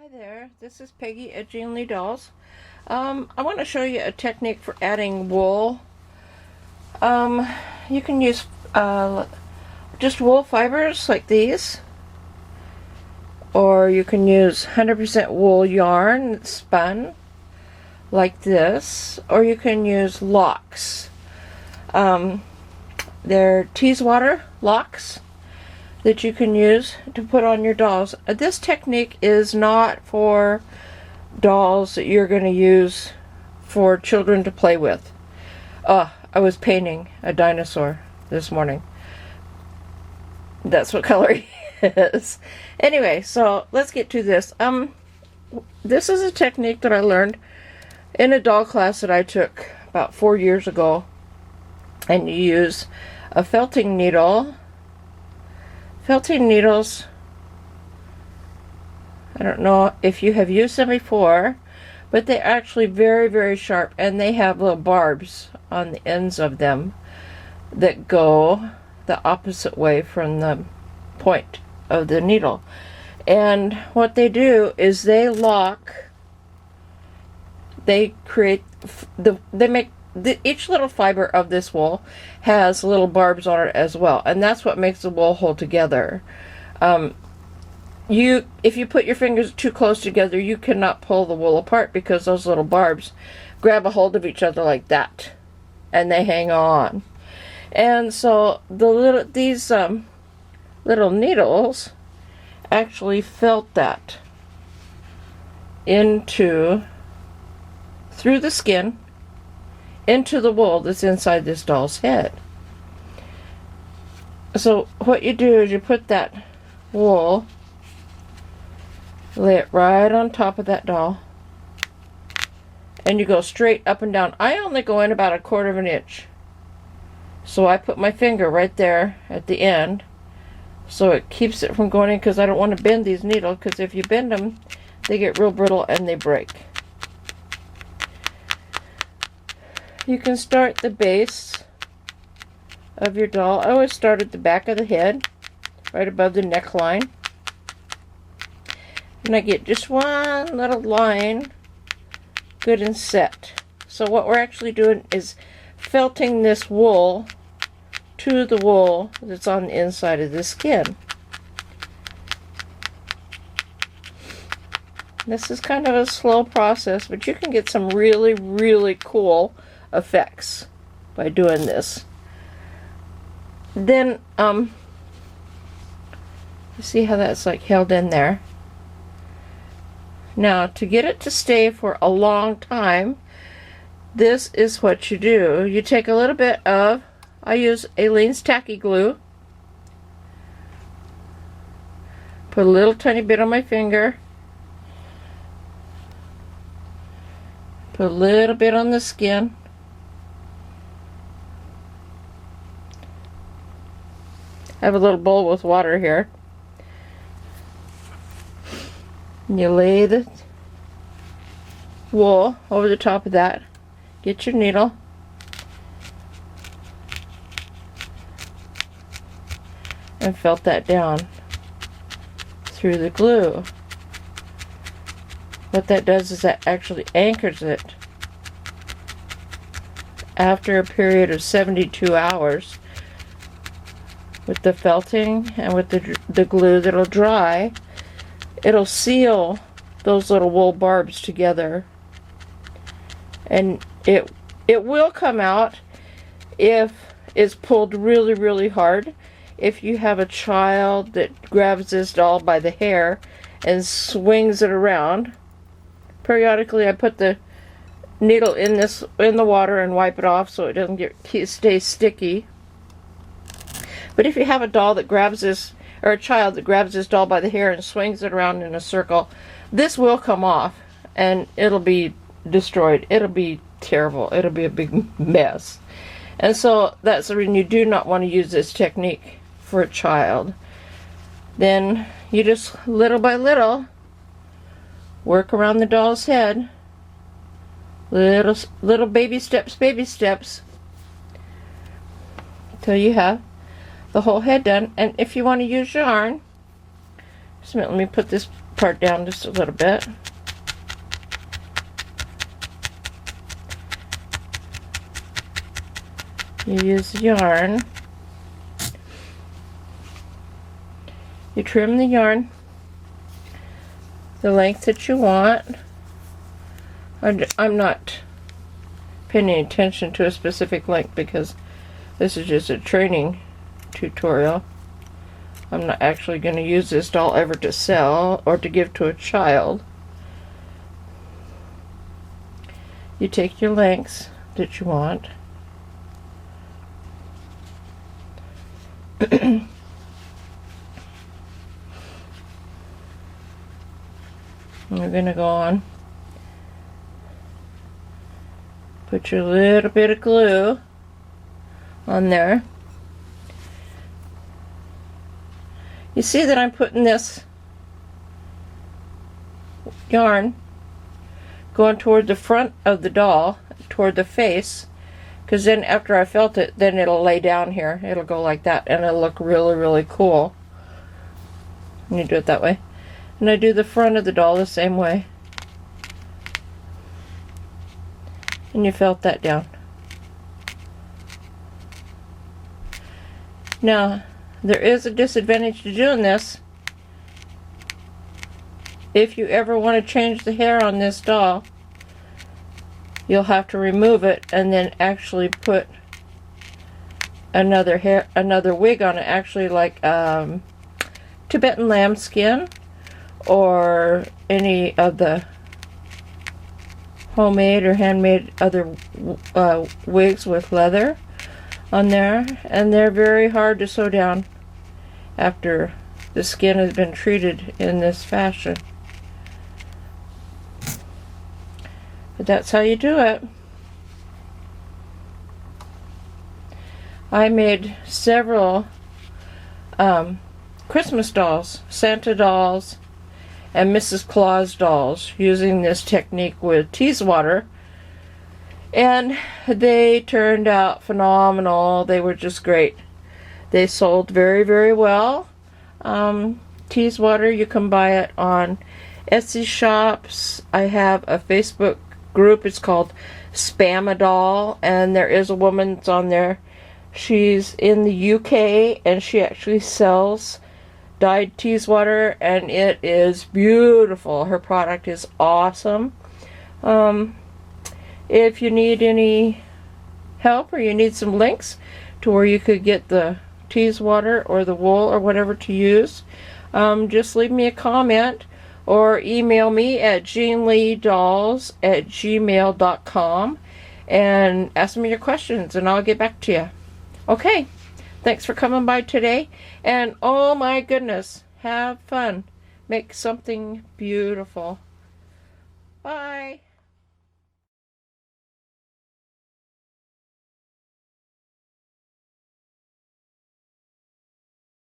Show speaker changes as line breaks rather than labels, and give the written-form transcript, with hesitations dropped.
Hi there, this is Peggy at Jeanly Dolls. I want to show you a technique for adding wool. You can use just wool fibers like these, or you can use 100% wool yarn that's spun like this, or you can use locks. They're teeswater locks that you can use to put on your dolls. This technique is not for dolls that you're going to use for children to play with. I was painting a dinosaur this morning. That's what color he is. Anyway, so let's get to this. This is a technique that I learned in a doll class that I took about 4 years ago. And you use a felting needle. Felting needles, I don't know if you have used them before, but they're actually very, very sharp, and they have little barbs on the ends of them that go the opposite way from the point of the needle. And what they do is they create each little fiber of this wool has little barbs on it as well, and that's what makes the wool hold together. If you put your fingers too close together, you cannot pull the wool apart because those little barbs grab a hold of each other like that, and they hang on. And so these little needles actually felt that through the skin into the wool that's inside this doll's head. So what you do is you put that wool, lay it right on top of that doll, and you go straight up and down. I only go in about 1/4 of an inch. So I put my finger right there at the end so it keeps it from going in, because I don't want to bend these needles, because if you bend them, they get real brittle and they break. You can start the base of your doll. I always start at the back of the head, right above the neckline. And I get just one little line good and set. So what we're actually doing is felting this wool to the wool that's on the inside of the skin. This is kind of a slow process, but you can get some really, really cool effects by doing this. Then you see how that's like held in there. Now, to get it to stay for a long time, this is what you do. You take a little bit of, I use Aleene's tacky glue, put a little tiny bit on my finger, put a little bit on the skin, I have a little bowl with water here. And you lay the wool over the top of that. Get your needle. And felt that down through the glue. What that does is that actually anchors it. After a period of 72 hours, with the felting and with the glue that'll dry, it'll seal those little wool barbs together. And it will come out if it's pulled really, really hard. If you have a child that grabs this doll by the hair and swings it around, periodically I put the needle in the water and wipe it off so it doesn't stay sticky. But if you have a doll that grabs this, or a child that grabs this doll by the hair and swings it around in a circle, this will come off and it'll be destroyed. It'll be terrible. It'll be a big mess. And so that's the reason you do not want to use this technique for a child. Then you just little by little work around the doll's head. Little baby steps till you have the whole head done. And if you want to use yarn, So let me put this part down just a little bit. You use the yarn. You trim the yarn the length that you want. I'm not paying any attention to a specific length because this is just a training tutorial. I'm not actually going to use this doll ever to sell or to give to a child. You take your lengths that you want. We're going to go on. Put your little bit of glue on there. You see that I'm putting this yarn going toward the front of the doll, toward the face, because then after I felt it, then it'll lay down here. It'll go like that, and it'll look really, really cool. And you do it that way. And I do the front of the doll the same way. And you felt that down. Now, there is a disadvantage to doing this. If you ever want to change the hair on this doll, you'll have to remove it and then actually put another wig on it, actually like Tibetan lambskin or any of the homemade or handmade other wigs with leather on there, and they're very hard to sew down after the skin has been treated in this fashion. But that's how you do it. I made several Christmas dolls, Santa dolls, and Mrs. Claus dolls using this technique with teeswater, and they turned out phenomenal. They were just great. They sold very, very well. Teeswater, you can buy it on Etsy shops. I have a Facebook group. It's called Spamadol, and there is a woman that's on there. She's in the UK, and she actually sells dyed teeswater, and it is beautiful. Her product is awesome. If you need any help or you need some links to where you could get the teeswater or the wool or whatever to use, just leave me a comment or email me at jeanleedolls@gmail.com and ask me your questions, and I'll get back to you. Okay, thanks for coming by today, and oh my goodness, have fun. Make something beautiful. Bye.